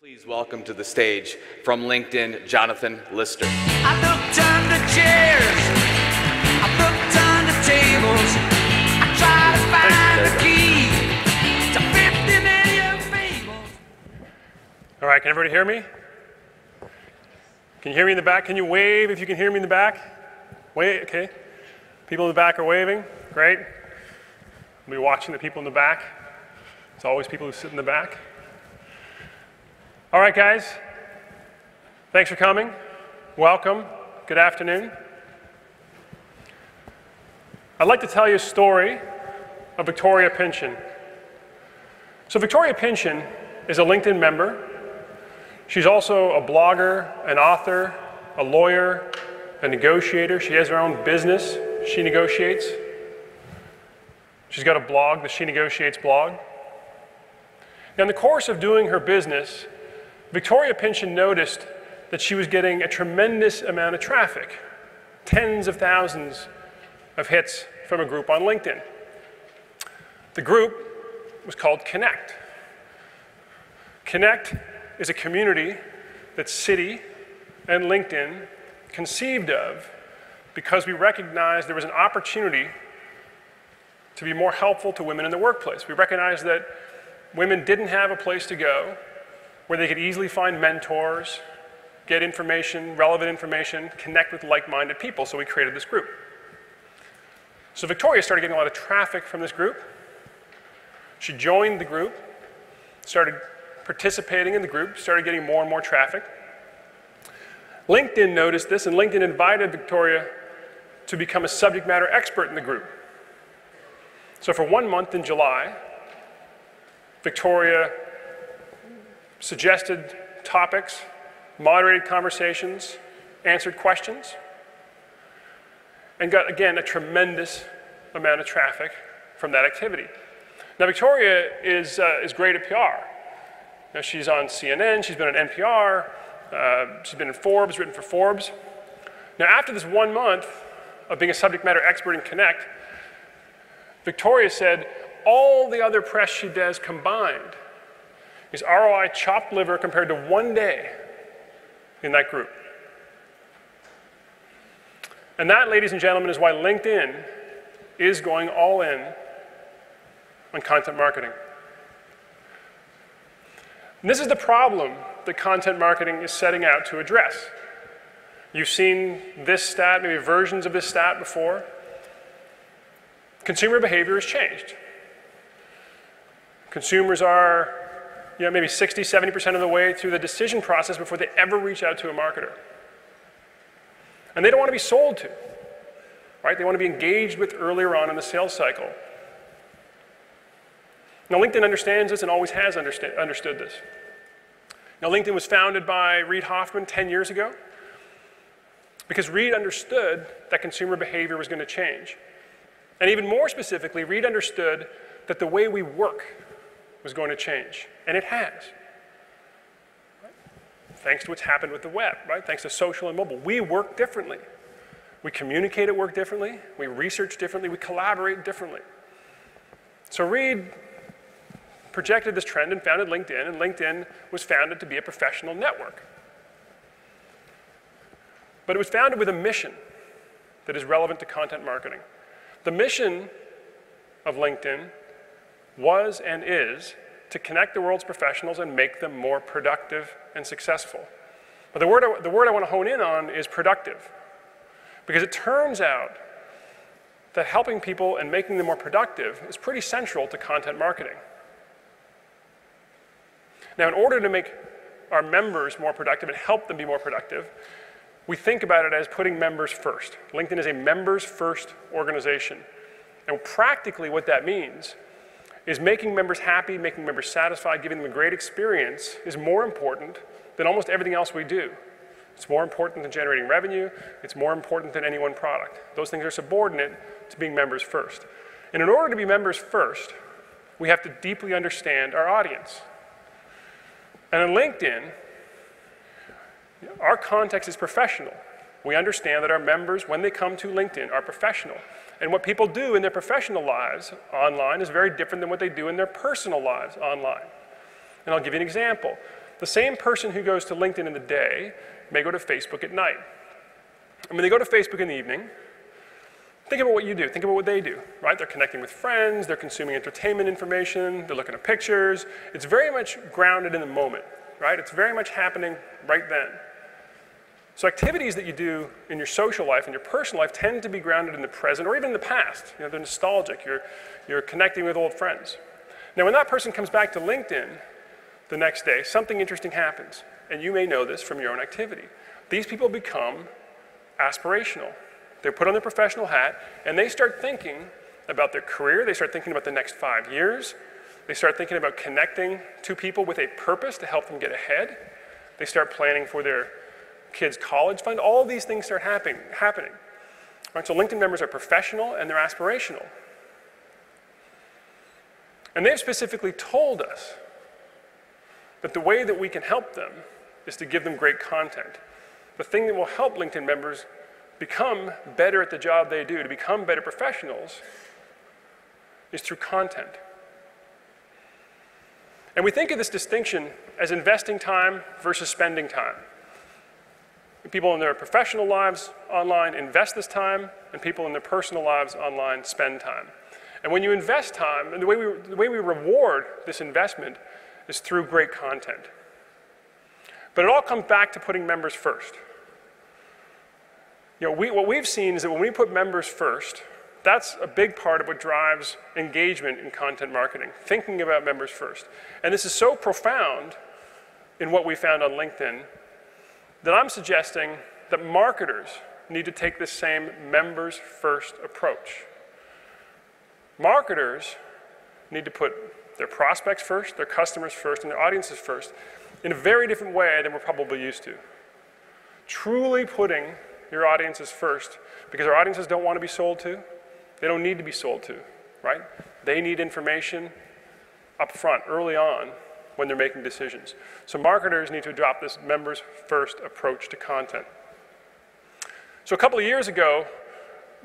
Please welcome to the stage from LinkedIn, Jonathan Lister. I looked under chairs, I looked under tables, I tried to find the key to 50 million fables. All right, can everybody hear me? Can you hear me in the back? Can you wave if you can hear me in the back? Wave, okay. People in the back are waving, great. I'll be watching the people in the back. It's always people who sit in the back. All right, guys, thanks for coming. Welcome, good afternoon. I'd like to tell you a story of Victoria Pynchon. So Victoria Pynchon is a LinkedIn member. She's also a blogger, an author, a lawyer, a negotiator. She has her own business. She negotiates. She's got a blog, the She Negotiates blog. Now, in the course of doing her business, Victoria Pynchon noticed that she was getting a tremendous amount of traffic, tens of thousands of hits from a group on LinkedIn. The group was called Connect. Connect is a community that Citi and LinkedIn conceived of because we recognized there was an opportunity to be more helpful to women in the workplace. We recognized that women didn't have a place to go where they could easily find mentors, get information, relevant information, connect with like-minded people, so we created this group. So Victoria started getting a lot of traffic from this group. She joined the group, started participating in the group, started getting more and more traffic. LinkedIn noticed this, and LinkedIn invited Victoria to become a subject matter expert in the group. So for 1 month in July, Victoria suggested topics, moderated conversations, answered questions, and got, again, a tremendous amount of traffic from that activity. Now, Victoria is great at PR. Now, she's on CNN, she's been on NPR, she's been in Forbes, written for Forbes. Now, after this 1 month of being a subject matter expert in Connect, Victoria said all the other press she does combined is ROI chopped liver compared to 1 day in that group. And that, ladies and gentlemen, is why LinkedIn is going all in on content marketing. And this is the problem that content marketing is setting out to address. You've seen this stat, maybe versions of this stat before. Consumer behavior has changed. Consumers are maybe 60, 70% of the way through the decision process before they ever reach out to a marketer. And they don't want to be sold to, right? They want to be engaged with earlier on in the sales cycle. Now, LinkedIn understands this and always has understood this. Now, LinkedIn was founded by Reid Hoffman 10 years ago because Reid understood that consumer behavior was going to change. And even more specifically, Reid understood that the way we work was going to change, and it has. Right? Thanks to what's happened with the web, right? Thanks to social and mobile. We work differently. We communicate at work differently, we research differently, we collaborate differently. So Reid projected this trend and founded LinkedIn, and LinkedIn was founded to be a professional network. But it was founded with a mission that is relevant to content marketing. The mission of LinkedIn was and is to connect the world's professionals and make them more productive and successful. But the word I want to hone in on is productive, because it turns out that helping people and making them more productive is pretty central to content marketing. Now, in order to make our members more productive and help them be more productive, we think about it as putting members first. LinkedIn is a members-first organization. And practically what that means is making members happy, making members satisfied, giving them a great experience is more important than almost everything else we do. It's more important than generating revenue. It's more important than any one product. Those things are subordinate to being members first. And in order to be members first, we have to deeply understand our audience. And in LinkedIn, our context is professional. We understand that our members, when they come to LinkedIn, are professional. And what people do in their professional lives online is very different than what they do in their personal lives online. And I'll give you an example. The same person who goes to LinkedIn in the day may go to Facebook at night. And when they go to Facebook in the evening, think about what you do. Think about what they do, right? They're connecting with friends, they're consuming entertainment information, they're looking at pictures. It's very much grounded in the moment, right? It's very much happening right then. So activities that you do in your social life and your personal life tend to be grounded in the present or even in the past. You know, they're nostalgic. You're connecting with old friends. Now, when that person comes back to LinkedIn the next day, something interesting happens. And you may know this from your own activity. These people become aspirational. They put on their professional hat, and they start thinking about their career. They start thinking about the next 5 years. They start thinking about connecting to people with a purpose to help them get ahead. They start planning for their kids' college fund. All these things start happening. Right, so LinkedIn members are professional, and they're aspirational. And they've specifically told us that the way that we can help them is to give them great content. The thing that will help LinkedIn members become better at the job they do, to become better professionals, is through content. And we think of this distinction as investing time versus spending time. People in their professional lives online invest this time, and people in their personal lives online spend time. And when you invest time, and the way we reward this investment is through great content. But it all comes back to putting members first. You know, what we've seen is that when we put members first, that's a big part of what drives engagement in content marketing, thinking about members first. And this is so profound in what we found on LinkedIn that I'm suggesting that marketers need to take this same members first approach. Marketers need to put their prospects first, their customers first, and their audiences first in a very different way than we're probably used to. Truly putting your audiences first, because our audiences don't want to be sold to. They don't need to be sold to, right? They need information up front, early on, when they're making decisions. So marketers need to adopt this members first approach to content. So a couple of years ago,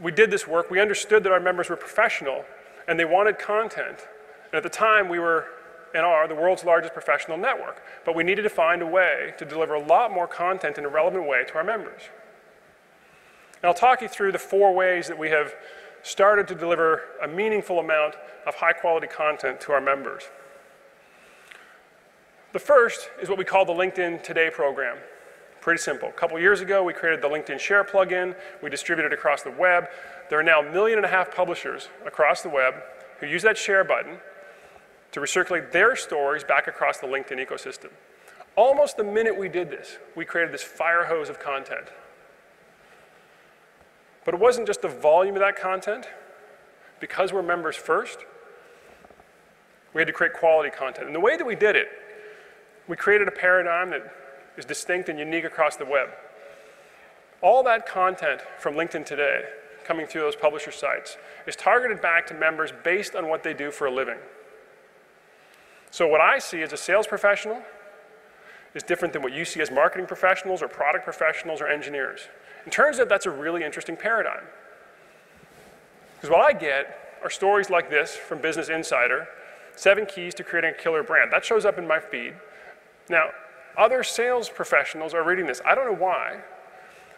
we did this work. We understood that our members were professional and they wanted content. And at the time, we were and are the world's largest professional network. But we needed to find a way to deliver a lot more content in a relevant way to our members. And I'll talk you through the 4 ways that we have started to deliver a meaningful amount of high-quality content to our members. The first is what we call the LinkedIn Today program. Pretty simple. A couple years ago, we created the LinkedIn Share plugin. We distributed it across the web. There are now 1.5 million publishers across the web who use that share button to recirculate their stories back across the LinkedIn ecosystem. Almost the minute we did this, we created this fire hose of content. But it wasn't just the volume of that content. Because we're members first, we had to create quality content. And the way that we did it, we created a paradigm that is distinct and unique across the web. All that content from LinkedIn Today, coming through those publisher sites, is targeted back to members based on what they do for a living. So what I see as a sales professional is different than what you see as marketing professionals or product professionals or engineers. It turns out that's a really interesting paradigm. Because what I get are stories like this from Business Insider, 7 keys to creating a killer brand. That shows up in my feed. Now, other sales professionals are reading this. I don't know why,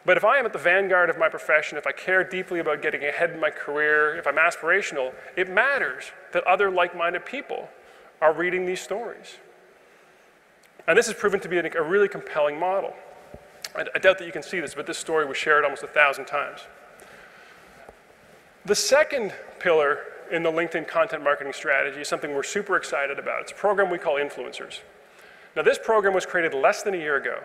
but if I am at the vanguard of my profession, if I care deeply about getting ahead in my career, if I'm aspirational, it matters that other like-minded people are reading these stories. And this has proven to be a really compelling model. I doubt that you can see this, but this story was shared almost 1,000 times. The second pillar in the LinkedIn content marketing strategy is something we're super excited about. It's a program we call Influencers. Now, this program was created less than a year ago.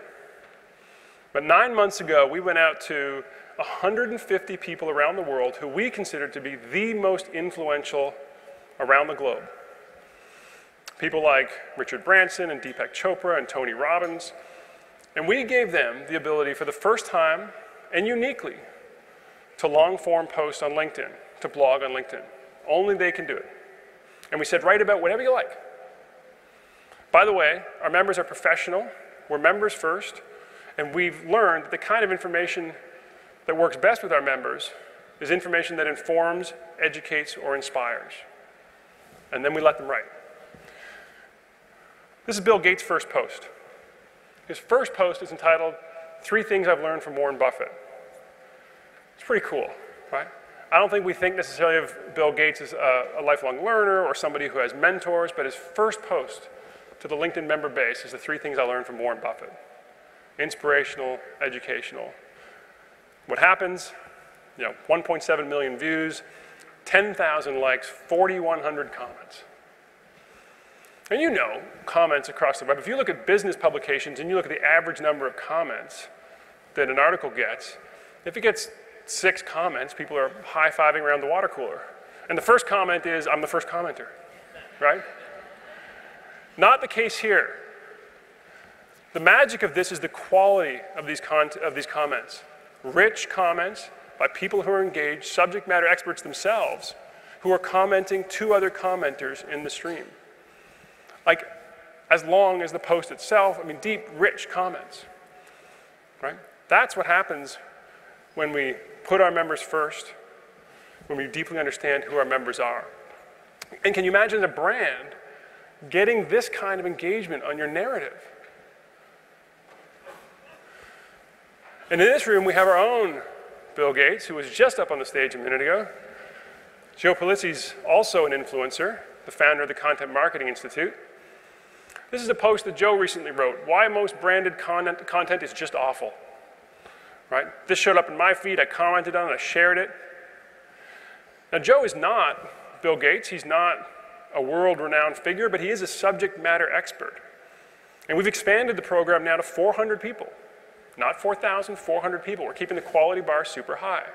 But 9 months ago, we went out to 150 people around the world who we consider to be the most influential around the globe. People like Richard Branson and Deepak Chopra and Tony Robbins. And we gave them the ability for the first time and uniquely to long-form post on LinkedIn, to blog on LinkedIn. Only they can do it. And we said, write about whatever you like. By the way, our members are professional. We're members first. And we've learned that the kind of information that works best with our members is information that informs, educates, or inspires. And then we let them write. This is Bill Gates' first post. His first post is entitled, 3 Things I've Learned from Warren Buffett. It's pretty cool, right? I don't think we think necessarily of Bill Gates as a lifelong learner or somebody who has mentors, but his first post to the LinkedIn member base is the 3 things I learned from Warren Buffett. Inspirational, educational. What happens? 1.7 million views, 10,000 likes, 4,100 comments. And comments across the web. If you look at business publications and you look at the average number of comments that an article gets, if it gets 6 comments, people are high-fiving around the water cooler. And the first comment is, I'm the first commenter, right? Not the case here. The magic of this is the quality of these comments. Rich comments by people who are engaged, subject matter experts themselves, who are commenting to other commenters in the stream. Like, as long as the post itself, deep, rich comments, right? That's what happens when we put our members first, when we deeply understand who our members are. And can you imagine a brand getting this kind of engagement on your narrative? And in this room, we have our own Bill Gates, who was just up on the stage a minute ago. Joe Pulizzi's also an influencer, the founder of the Content Marketing Institute. This is a post that Joe recently wrote, Why Most Branded Content is Just Awful. Right? This showed up in my feed, I commented on it, I shared it. Now Joe is not Bill Gates, he's not a world-renowned figure, but he is a subject matter expert. And we've expanded the program now to 400 people. Not 4,000, 400 people. We're keeping the quality bar super high.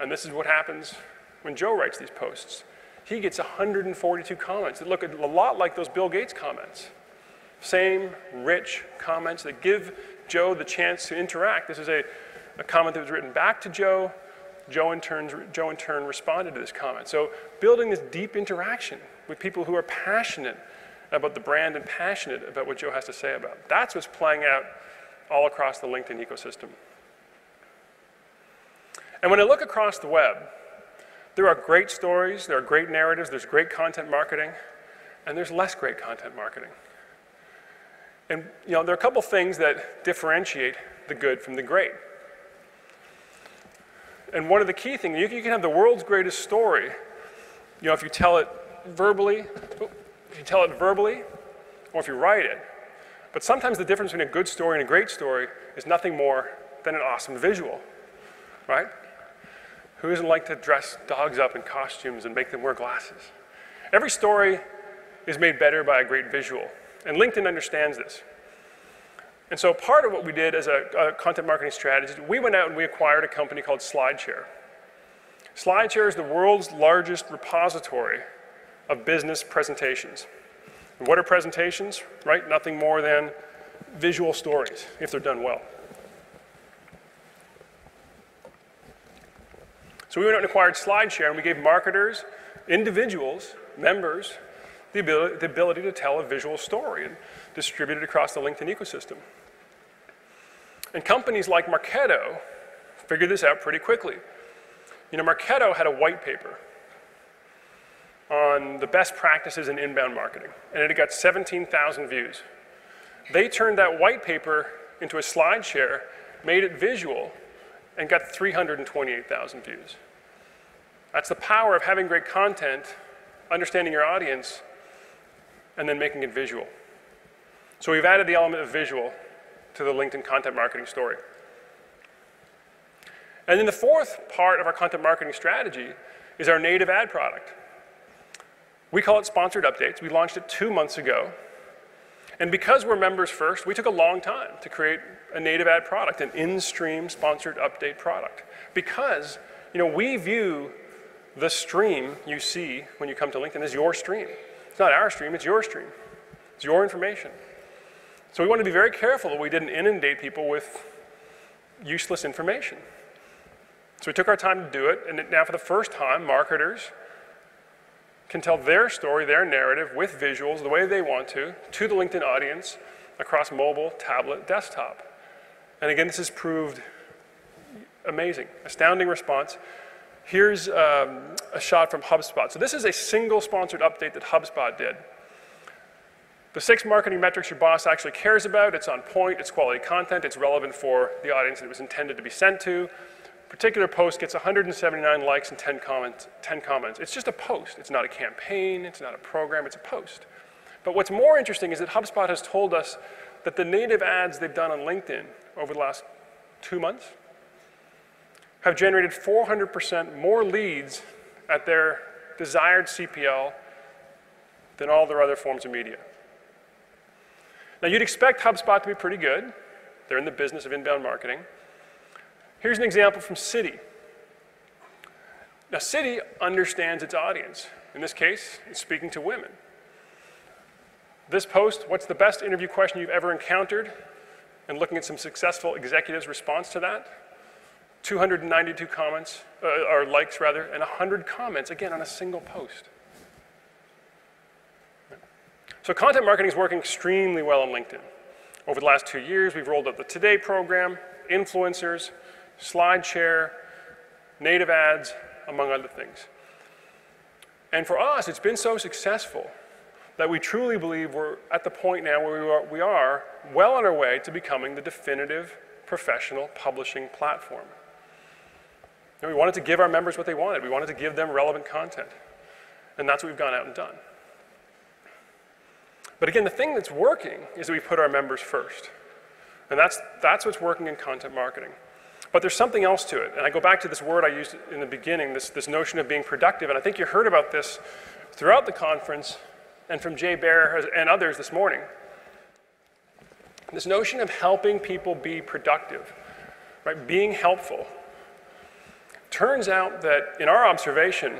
And this is what happens when Joe writes these posts. He gets 142 comments that look a lot like those Bill Gates comments. Same rich comments that give Joe the chance to interact. This is a comment that was written back to Joe. Joe in turn responded to this comment. So building this deep interaction with people who are passionate about the brand and passionate about what Joe has to say about it. That's what's playing out all across the LinkedIn ecosystem. And when I look across the web, there are great stories, there are great narratives, there's great content marketing, and there's less great content marketing. And there are a couple things that differentiate the good from the great. And one of the key things, you can have the world's greatest story, if you tell it verbally, or if you write it. But sometimes the difference between a good story and a great story is nothing more than an awesome visual, right? Who doesn't like to dress dogs up in costumes and make them wear glasses? Every story is made better by a great visual, and LinkedIn understands this. And so part of what we did as a content marketing strategy, we went out and we acquired a company called SlideShare. SlideShare is the world's largest repository of business presentations. And what are presentations, right? Nothing more than visual stories, if they're done well. So we went out and acquired SlideShare, and we gave marketers, individuals, members, the ability to tell a visual story and distribute it across the LinkedIn ecosystem. And companies like Marketo figured this out pretty quickly. Marketo had a white paper on the best practices in inbound marketing, and it had got 17,000 views. They turned that white paper into a SlideShare, made it visual, and got 328,000 views. That's the power of having great content, understanding your audience, and then making it visual. So we've added the element of visual to the LinkedIn content marketing story. And then the fourth part of our content marketing strategy is our native ad product. We call it Sponsored Updates. We launched it 2 months ago. And because we're members first, we took a long time to create a native ad product, an in-stream sponsored update product. Because we view the stream you see when you come to LinkedIn as your stream. It's not our stream, it's your stream. It's your information. So we want to be very careful that we didn't inundate people with useless information. So we took our time to do it, and now for the first time, marketers can tell their story, their narrative, with visuals, the way they want to the LinkedIn audience across mobile, tablet, desktop. And again, this has proved amazing, astounding response. Here's a shot from HubSpot. So this is a single sponsored update that HubSpot did. The 6 marketing metrics your boss actually cares about: it's on point, it's quality content, it's relevant for the audience that it was intended to be sent to. A particular post gets 179 likes and 10 comments. It's just a post. It's not a campaign, it's not a program, it's a post. But what's more interesting is that HubSpot has told us that the native ads they've done on LinkedIn over the last 2 months have generated 400% more leads at their desired CPL than all their other forms of media. Now, you'd expect HubSpot to be pretty good. They're in the business of inbound marketing. Here's an example from Citi. Now, Citi understands its audience. In this case, it's speaking to women. This post, what's the best interview question you've ever encountered? And looking at some successful executives' response to that, 292 comments, or likes rather, and 100 comments, again, on a single post. So content marketing is working extremely well on LinkedIn. Over the last 2 years, we've rolled out the Today program, influencers, SlideShare, native ads, among other things. And for us, it's been so successful that we truly believe we're at the point now where we are well on our way to becoming the definitive professional publishing platform. And we wanted to give our members what they wanted. We wanted to give them relevant content. And that's what we've gone out and done. But again, the thing that's working is that we put our members first. And that's what's working in content marketing. But there's something else to it. And I go back to this word I used in the beginning, this notion of being productive. And I think you heard about this throughout the conference and from Jay Baer and others this morning. This notion of helping people be productive, right? Being helpful. Turns out that in our observation,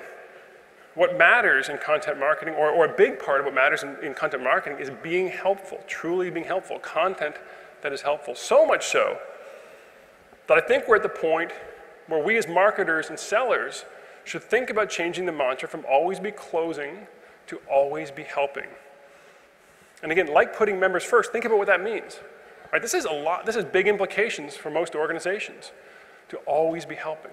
what matters in content marketing, or a big part of what matters in content marketing, is being helpful, truly being helpful, content that is helpful. So much so that I think we're at the point where we as marketers and sellers should think about changing the mantra from always be closing to always be helping. And again, like putting members first, think about what that means. Right, this has big implications for most organizations, to always be helping.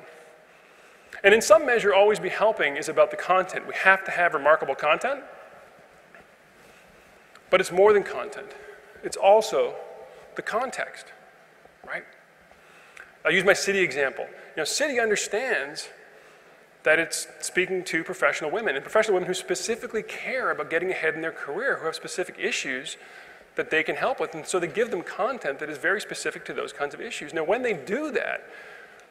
And in some measure, always be helping is about the content. We have to have remarkable content, but it's more than content. It's also the context, right? I'll use my Citi example. Citi understands that it's speaking to professional women, and professional women who specifically care about getting ahead in their career, who have specific issues that they can help with, and so they give them content that is very specific to those kinds of issues. Now, when they do that,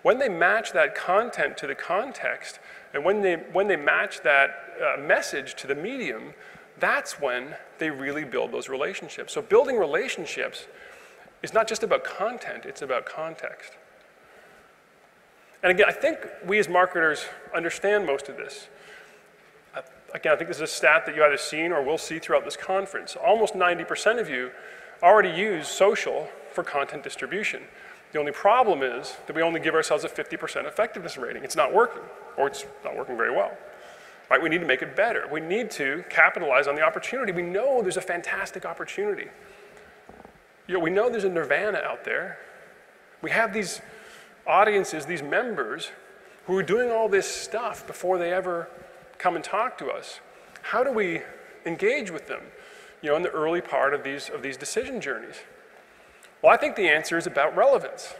when they match that content to the context, and when they match that message to the medium, that's when they really build those relationships. So building relationships is not just about content, it's about context. And again, I think we as marketers understand most of this. Again, I think this is a stat that you either seen or will see throughout this conference. Almost 90% of you already use social for content distribution. The only problem is that we only give ourselves a 50% effectiveness rating. It's not working, or it's not working very well. Right? We need to make it better. We need to capitalize on the opportunity. We know there's a fantastic opportunity. We know there's a nirvana out there. We have these audiences, these members, who are doing all this stuff before they ever come and talk to us. How do we engage with them, in the early part of these decision journeys? Well, I think the answer is about relevance.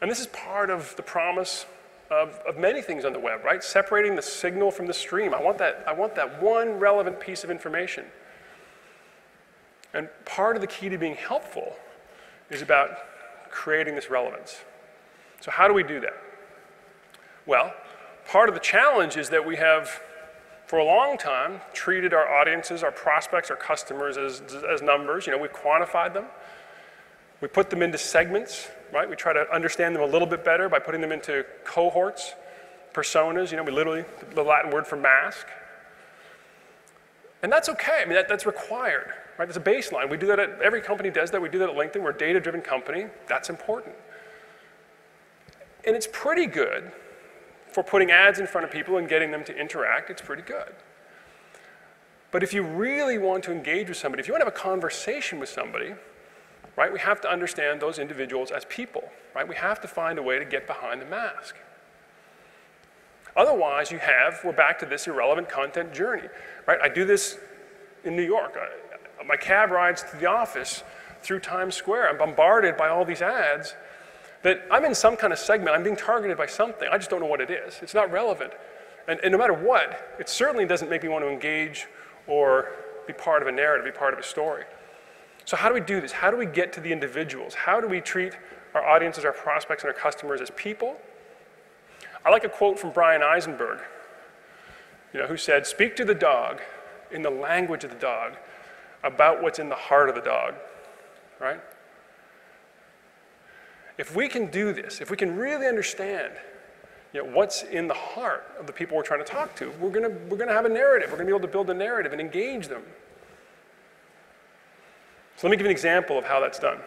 And this is part of the promise of many things on the web, right? Separating the signal from the stream. I want that one relevant piece of information. And part of the key to being helpful is about creating this relevance. So how do we do that? Well, part of the challenge is that we have, for a long time, treated our audiences, our prospects, our customers as numbers. We've quantified them. We put them into segments, right? We try to understand them a little bit better by putting them into cohorts, personas. We literally, the Latin word for mask. And that's okay. I mean, that's required, right? There's a baseline. We do that every company does that. We do that at LinkedIn. We're a data-driven company. That's important. And it's pretty good for putting ads in front of people and getting them to interact. It's pretty good. But if you really want to engage with somebody, if you want to have a conversation with somebody, right, we have to understand those individuals as people, right? We have to find a way to get behind the mask. Otherwise, we're back to this irrelevant content journey, right? I do this in New York. My cab rides to the office through Times Square. I'm bombarded by all these ads that I'm in some kind of segment. I'm being targeted by something. I just don't know what it is. It's not relevant. And no matter what, it certainly doesn't make me want to engage or be part of a narrative, be part of a story. So how do we do this? How do we get to the individuals? How do we treat our audiences, our prospects, and our customers as people? I like a quote from Brian Eisenberg, who said, "Speak to the dog in the language of the dog about what's in the heart of the dog," right? If we can do this, if we can really understand what's in the heart of the people we're trying to talk to, we're gonna have a narrative. We're gonna be able to build a narrative and engage them. So let me give you an example of how that's done.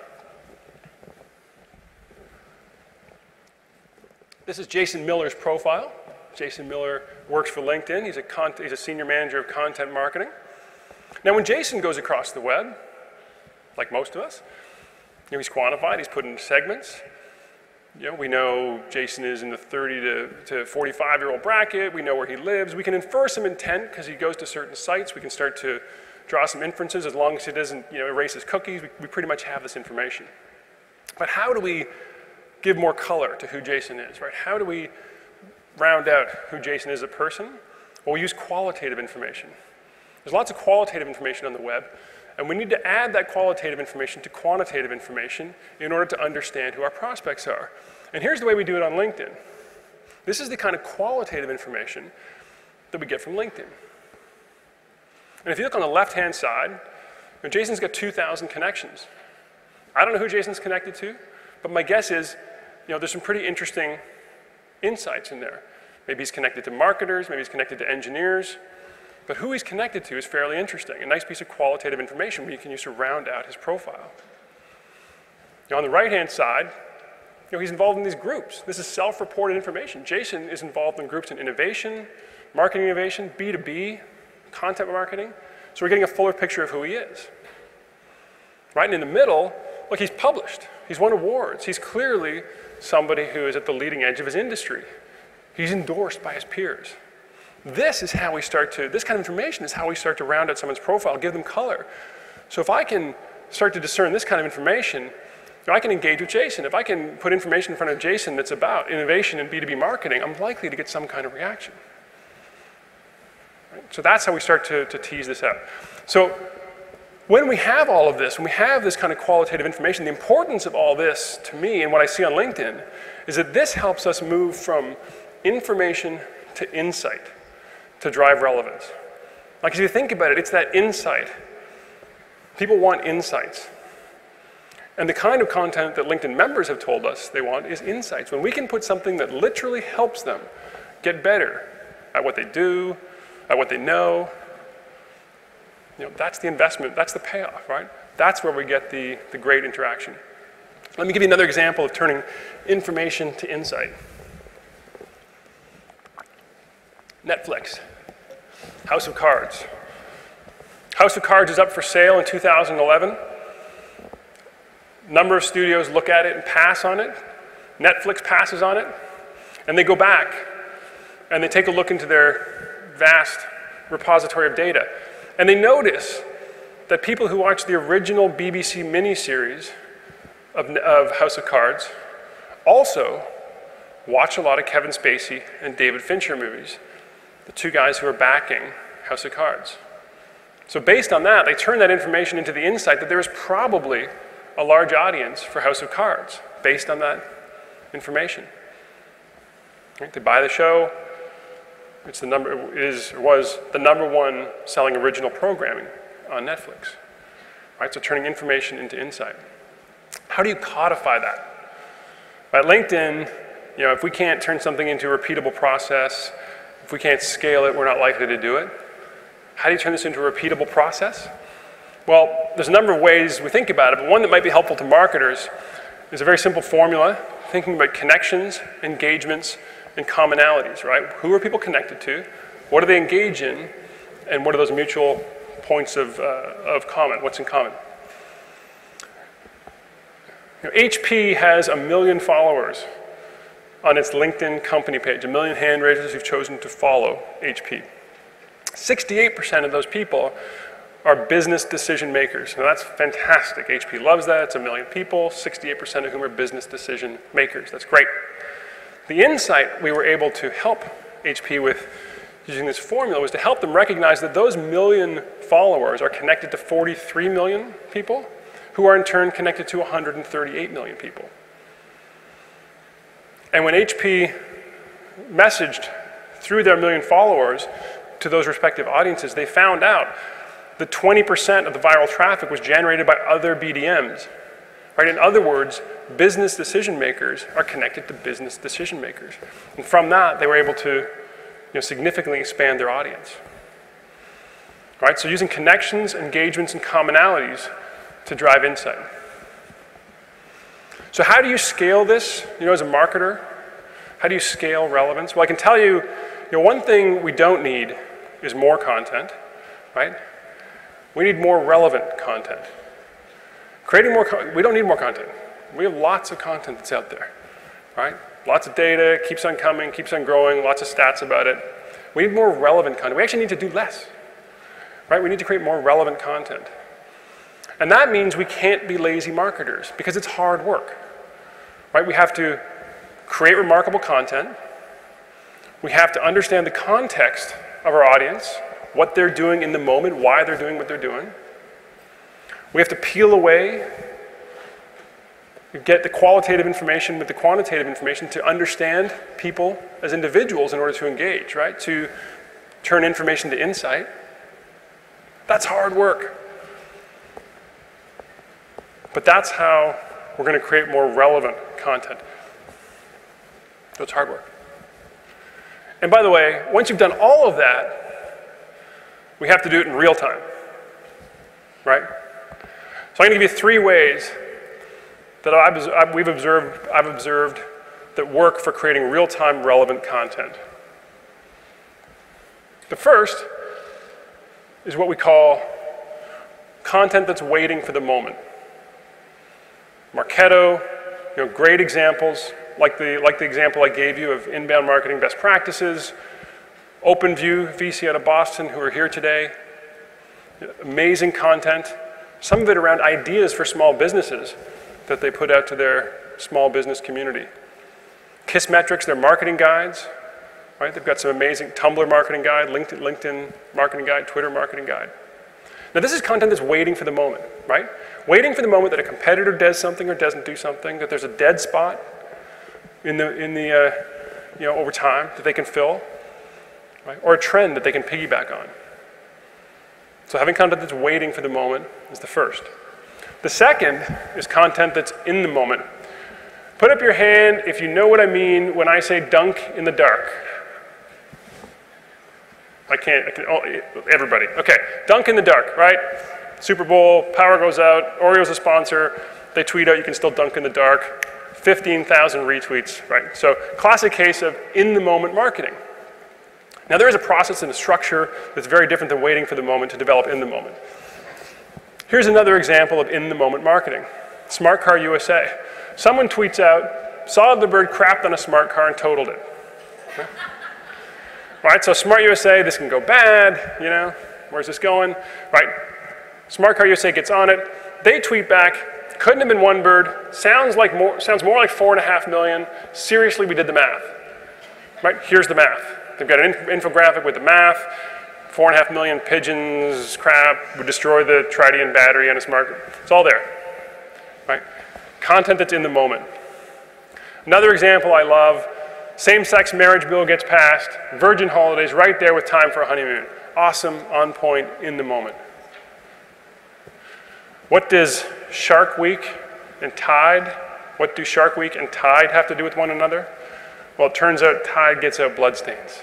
This is Jason Miller's profile. Jason Miller works for LinkedIn. He's a senior manager of content marketing. Now, when Jason goes across the web, like most of us, he's quantified, he's put in segments. We know Jason is in the 30 to 45-year-old bracket. We know where he lives. We can infer some intent because he goes to certain sites. We can start to draw some inferences as long as he doesn't erase his cookies. We pretty much have this information. But how do we give more color to who Jason is, right? How do we round out who Jason is as a person? Well, we use qualitative information. There's lots of qualitative information on the web, and we need to add that qualitative information to quantitative information in order to understand who our prospects are. And here's the way we do it on LinkedIn. This is the kind of qualitative information that we get from LinkedIn. And if you look on the left-hand side, Jason's got 2,000 connections. I don't know who Jason's connected to, but my guess is there's some pretty interesting insights in there. Maybe he's connected to marketers, maybe he's connected to engineers, but who he's connected to is fairly interesting. A nice piece of qualitative information we can use to round out his profile. On the right-hand side, he's involved in these groups. This is self-reported information. Jason is involved in groups in innovation, marketing innovation, B2B, content marketing. So we're getting a fuller picture of who he is. Right, and in the middle, look, he's published. He's won awards. He's clearly somebody who is at the leading edge of his industry. He's endorsed by his peers. This kind of information is how we start to round out someone's profile, give them color. So if I can start to discern this kind of information, I can engage with Jason. If I can put information in front of Jason that's about innovation and B2B marketing, I'm likely to get some kind of reaction. Right? So that's how we start to tease this out. So when we have all of this, when we have this kind of qualitative information, the importance of all this to me and what I see on LinkedIn is that this helps us move from information to insight to drive relevance. Like if you think about it, it's that insight. People want insights. And the kind of content that LinkedIn members have told us they want is insights. When we can put something that literally helps them get better at what they do, at what they know, that's the investment, that's the payoff, right? That's where we get the great interaction. Let me give you another example of turning information to insight. Netflix, House of Cards. House of Cards is up for sale in 2011. A number of studios look at it and pass on it. Netflix passes on it. And they go back and they take a look into their vast repository of data. And they notice that people who watch the original BBC miniseries of House of Cards also watch a lot of Kevin Spacey and David Fincher movies, the two guys who are backing House of Cards. So based on that, they turn that information into the insight that there is probably a large audience for House of Cards based on that information. Right? They buy the show. Was the number one selling original programming on Netflix. Right? So turning information into insight. How do you codify that? At LinkedIn, if we can't turn something into a repeatable process, if we can't scale it, we're not likely to do it. How do you turn this into a repeatable process? Well, there's a number of ways we think about it, but one that might be helpful to marketers is a very simple formula, thinking about connections, engagements, and commonalities, right? Who are people connected to? What do they engage in? And what are those mutual points of common? What's in common? HP has 1 million followers on its LinkedIn company page, 1 million hand raisers who've chosen to follow HP. 68% of those people are business decision makers. Now that's fantastic. HP loves that. It's 1 million people, 68% of whom are business decision makers. That's great. The insight we were able to help HP with using this formula was to help them recognize that those 1 million followers are connected to 43 million people, who are in turn connected to 138 million people. And when HP messaged through their 1 million followers to those respective audiences, they found out that 20% of the viral traffic was generated by other BDMs. Right? In other words, business decision makers are connected to business decision makers. And from that, they were able to significantly expand their audience. Right? So using connections, engagements, and commonalities to drive insight. So how do you scale this, as a marketer? How do you scale relevance? Well, I can tell you, one thing we don't need is more content, right? We need more relevant content. We don't need more content. We have lots of content that's out there, right? Lots of data, keeps on coming, keeps on growing, lots of stats about it. We need more relevant content. We actually need to do less, right? We need to create more relevant content. And that means we can't be lazy marketers because it's hard work, right? We have to create remarkable content. We have to understand the context of our audience, what they're doing in the moment, why they're doing what they're doing. We have to peel away, get the qualitative information with the quantitative information to understand people as individuals in order to engage, right? To turn information to insight. That's hard work. But that's how we're going to create more relevant content. So it's hard work. And by the way, once you've done all of that, we have to do it in real time, right? So I'm going to give you 3 ways that I've observed that work for creating real-time relevant content. The first is what we call content that's waiting for the moment. Marketo, great examples, like the example I gave you of inbound marketing best practices. OpenView, VC out of Boston, who are here today. Amazing content. Some of it around ideas for small businesses that they put out to their small business community. Kissmetrics, their marketing guides, right? They've got some amazing Tumblr marketing guide, LinkedIn marketing guide, Twitter marketing guide. Now this is content that's waiting for the moment, right? Waiting for the moment that a competitor does something or doesn't do something, that there's a dead spot over time that they can fill, right? Or a trend that they can piggyback on. So having content that's waiting for the moment is the first. The second is content that's in the moment. Put up your hand if you know what I mean when I say dunk in the dark. Everybody. Okay, dunk in the dark, right? Super Bowl, power goes out, Oreo's a sponsor, they tweet out you can still dunk in the dark, 15,000 retweets, right? So classic case of in-the-moment marketing. Now there is a process and a structure that's very different than waiting for the moment to develop in the moment. Here's another example of in-the-moment marketing. Smart Car USA. Someone tweets out, saw the bird crapped on a smart car and totaled it. Okay. Right, so Smart USA, this can go bad, where's this going? Right, Smart Car USA gets on it. They tweet back, couldn't have been one bird, sounds more like 4.5 million. Seriously, we did the math. Right, here's the math. They've got an infographic with the math. 4.5 million pigeons, crap, would destroy the Tritium battery on a smart car. It's all there, right? Content that's in the moment. Another example I love, same-sex marriage bill gets passed, Virgin Holidays right there with time for a honeymoon. Awesome, on point, in the moment. What does Shark Week and Tide, what do Shark Week and Tide have to do with one another? Well, it turns out Tide gets out bloodstains,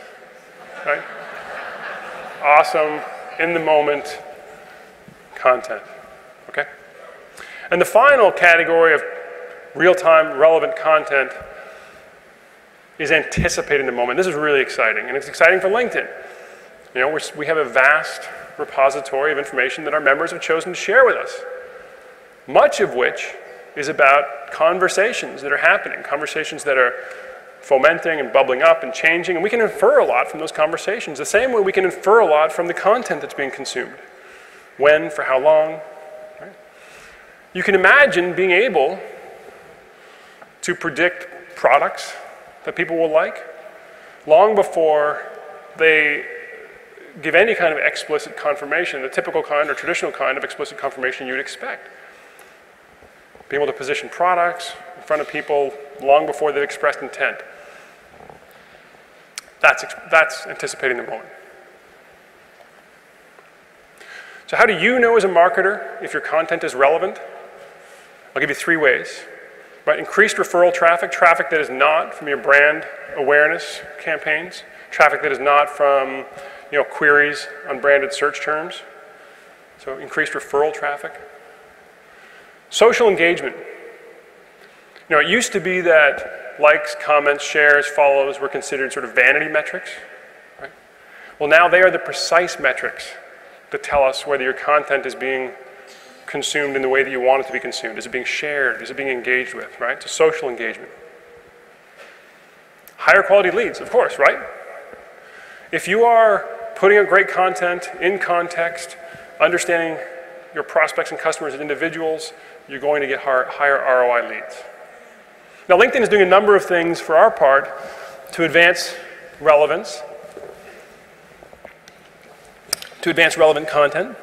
right? Awesome, in the moment content, okay? And the final category of real-time relevant content is anticipating the moment. This is really exciting, and it's exciting for LinkedIn. We have a vast repository of information that our members have chosen to share with us, much of which is about conversations that are happening, conversations that are fomenting and bubbling up and changing, and we can infer a lot from those conversations. The same way we can infer a lot from the content that's being consumed. When, for how long, right? You can imagine being able to predict products that people will like long before they give any kind of explicit confirmation, the typical kind or traditional kind of explicit confirmation you'd expect. Being able to position products in front of people long before they've expressed intent. That's anticipating the moment. So how do you know as a marketer if your content is relevant? I'll give you 3 ways. Right? Increased referral traffic, traffic that is not from your brand awareness campaigns, traffic that is not from queries on branded search terms. So increased referral traffic. Social engagement. It used to be that likes, comments, shares, follows were considered sort of vanity metrics. Right? Well, now they are the precise metrics that tell us whether your content is being consumed in the way that you want it to be consumed. Is it being shared? Is it being engaged with, right? So social engagement. Higher quality leads, of course, right? If you are putting out great content in context, understanding your prospects and customers as individuals, you're going to get higher ROI leads. Now, LinkedIn is doing a number of things for our part to advance relevance, to advance relevant content.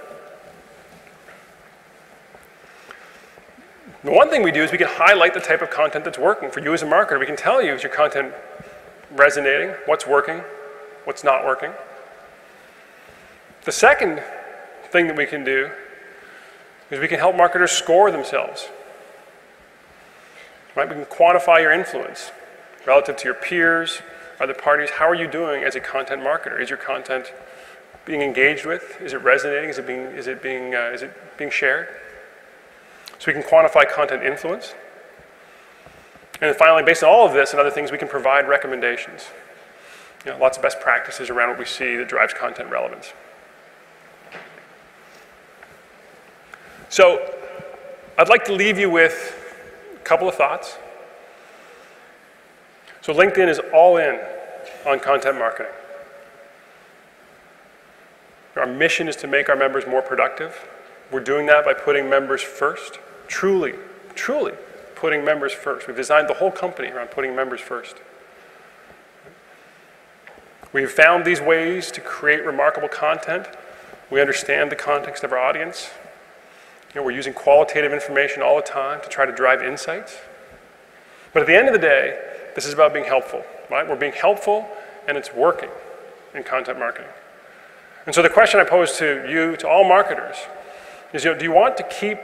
The one thing we do is we can highlight the type of content that's working. For you as a marketer, we can tell you, is your content resonating, what's working, what's not working. The second thing that we can do is we can help marketers score themselves. Right? We can quantify your influence relative to your peers, other parties. How are you doing as a content marketer? Is your content being engaged with? Is it resonating? Is it being shared? So we can quantify content influence. And then finally, based on all of this and other things, we can provide recommendations. Lots of best practices around what we see that drives content relevance. So I'd like to leave you with a couple of thoughts. So LinkedIn is all in on content marketing. Our mission is to make our members more productive. We're doing that by putting members first. Truly putting members first. We've designed the whole company around putting members first. We've found these ways to create remarkable content. We understand the context of our audience. We're using qualitative information all the time to try to drive insights. But at the end of the day, this is about being helpful, right? We're being helpful, and it's working in content marketing. And so the question I pose to you, to all marketers, is, do you want to keep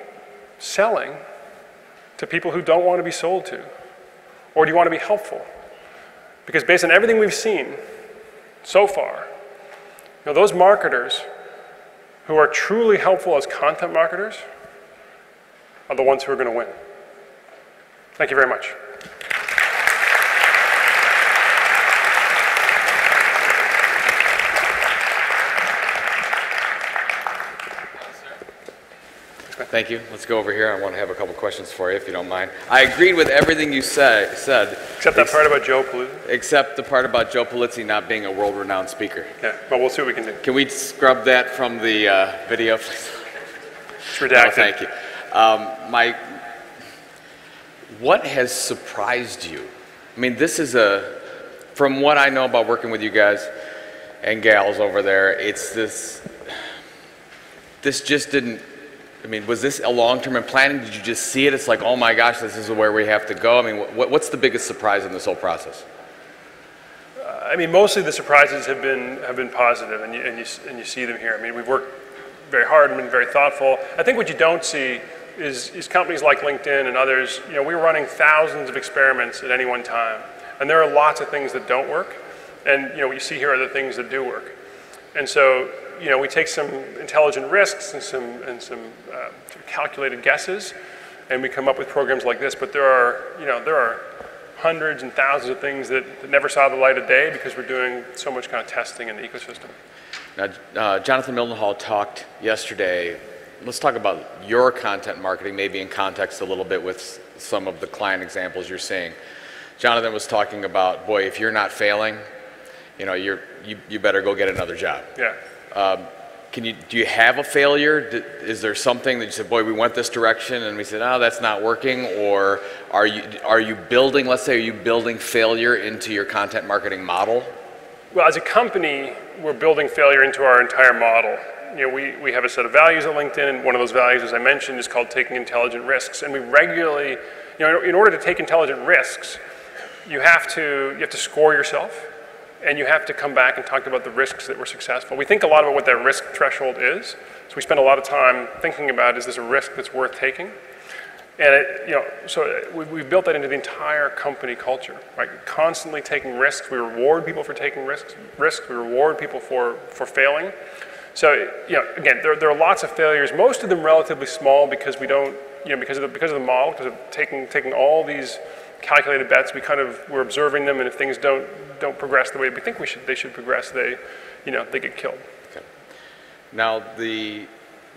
selling to people who don't want to be sold to? Or do you want to be helpful? Because based on everything we've seen so far, those marketers who are truly helpful as content marketers are the ones who are going to win. Thank you very much. Thank you. Let's go over here. I want to have a couple questions for you, if you don't mind. I agreed with everything you said. Except that part about Joe Pulizzi? Except the part about Joe Pulizzi not being a world-renowned speaker. Yeah, well, we'll see what we can do. Can we scrub that from the video, please? It's redacted. No, thank you. What has surprised you? I mean, this is from what I know about working with you guys and gals over there, it's this just didn't, was this a long-term in planning? Did you just see it? It's like, oh my gosh, this is where we have to go. What's the biggest surprise in this whole process? Mostly the surprises have been positive, and you see them here. We've worked very hard and been very thoughtful. I think what you don't see is companies like LinkedIn and others. We're running thousands of experiments at any one time, and there are lots of things that don't work, and what you see here are the things that do work. And so, we take some intelligent risks and some calculated guesses, and we come up with programs like this. But there are hundreds and thousands of things that never saw the light of day because we're doing so much kind of testing in the ecosystem. Now, Jonathan Mildenhall talked yesterday. Let's talk about your content marketing, maybe in context a little bit with some of the client examples you're seeing. Jonathan was talking about, boy, if you're not failing, you know, you better go get another job. Yeah. Do you have a failure? Is there something that you said, boy, we went this direction, and we said, oh, that's not working? Or are you building, let's say, are you building failure into your content marketing model? Well, as a company, we're building failure into our entire model. You know, we have a set of values at LinkedIn, and one of those values, as I mentioned, is called taking intelligent risks. And we regularly, you know, in order to take intelligent risks, you have to score yourself, and you have to come back and talk about the risks that were successful. We think a lot about what that risk threshold is, so we spend a lot of time thinking about, is this a risk that's worth taking? And so we built that into the entire company culture, right? Constantly taking risks. We reward people for taking risks. We reward people for failing. So, you know, again, there are lots of failures. Most of them relatively small because we don't, you know, because of the model, because of taking all these calculated bets. We're observing them, and if things don't progress the way we think they should progress, they get killed. Okay. Now, the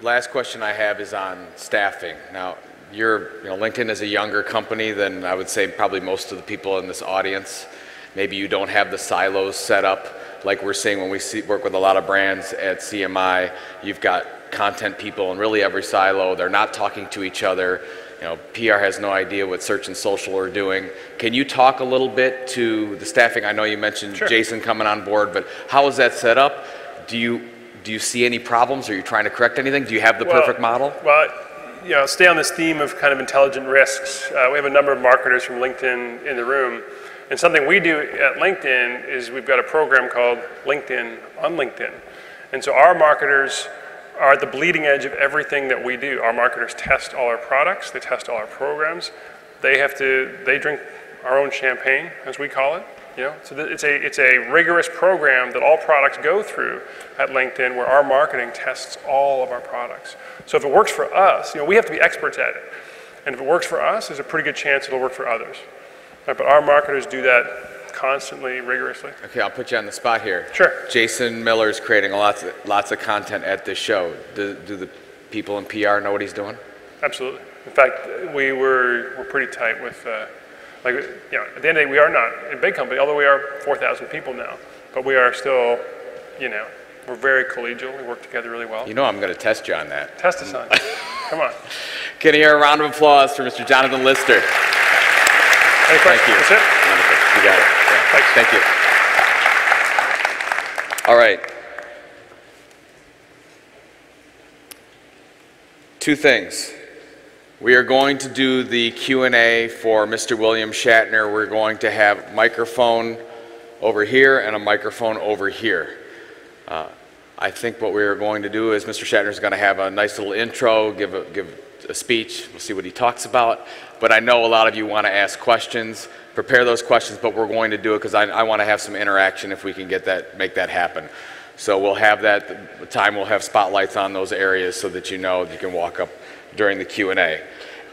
last question I have is on staffing. Now, LinkedIn is a younger company than I would say probably most of the people in this audience. Maybe you don't have the silos set up like we're seeing when we work with a lot of brands at CMI. You've got content people in really every silo. They're not talking to each other. You know, PR has no idea what search and social are doing. Can you talk a little bit to the staffing? I know you mentioned Sure. Jason coming on board, but how is that set up? Do you see any problems? Are you trying to correct anything? Do you have the perfect model? Well, you know, stay on this theme of kind of intelligent risks. We have a number of marketers from LinkedIn in the room. And something we do at LinkedIn is we've got a program called LinkedIn on LinkedIn. And so our marketers are at the bleeding edge of everything that we do. Our marketers test all our products, they test all our programs. They drink our own champagne, as we call it. You know, so it's a rigorous program that all products go through at LinkedIn, where our marketing tests all of our products. So if it works for us, you know, we have to be experts at it. And if it works for us, there's a pretty good chance it'll work for others. Right, but our marketers do that constantly, rigorously. Okay, I'll put you on the spot here. Sure. Jason Miller's creating lots of content at this show. Do the people in PR know what he's doing? Absolutely. In fact, we're pretty tight with, at the end of the day, we are not a big company, although we are 4,000 people now. But we are still, you know, we're very collegial. We work together really well. You know I'm going to test you on that. Test us on. Come on. Can you hear a round of applause for Mr. Jonathan Lister? Any questions? Thank you. That's it? Wonderful. You got it. Yeah. Thanks. Thank you. All right. Two things. We are going to do the Q&A for Mr. William Shatner. We're going to have a microphone over here and a microphone over here. I think what we're going to do is Mr. Shatner is going to have a nice little intro, give a speech. We'll see what he talks about. But I know a lot of you want to ask questions. Prepare those questions, but we're going to do it because I want to have some interaction if we can make that happen. So we'll have that. The time we'll have spotlights on those areas so that you know you can walk up during the Q&A.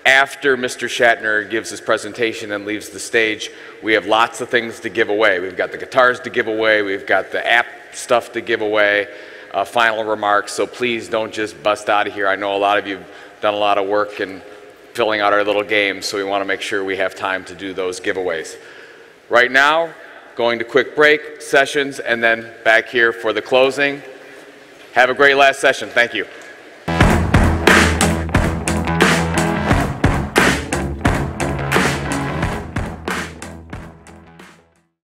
After Mr. Shatner gives his presentation and leaves the stage, we have lots of things to give away. We've got the guitars to give away. We've got the app stuff to give away. Final remarks. So please don't just bust out of here. I know a lot of you have done a lot of work in filling out our little games, so we want to make sure we have time to do those giveaways. Right now, going to quick break sessions, and then back here for the closing. Have a great last session. Thank you.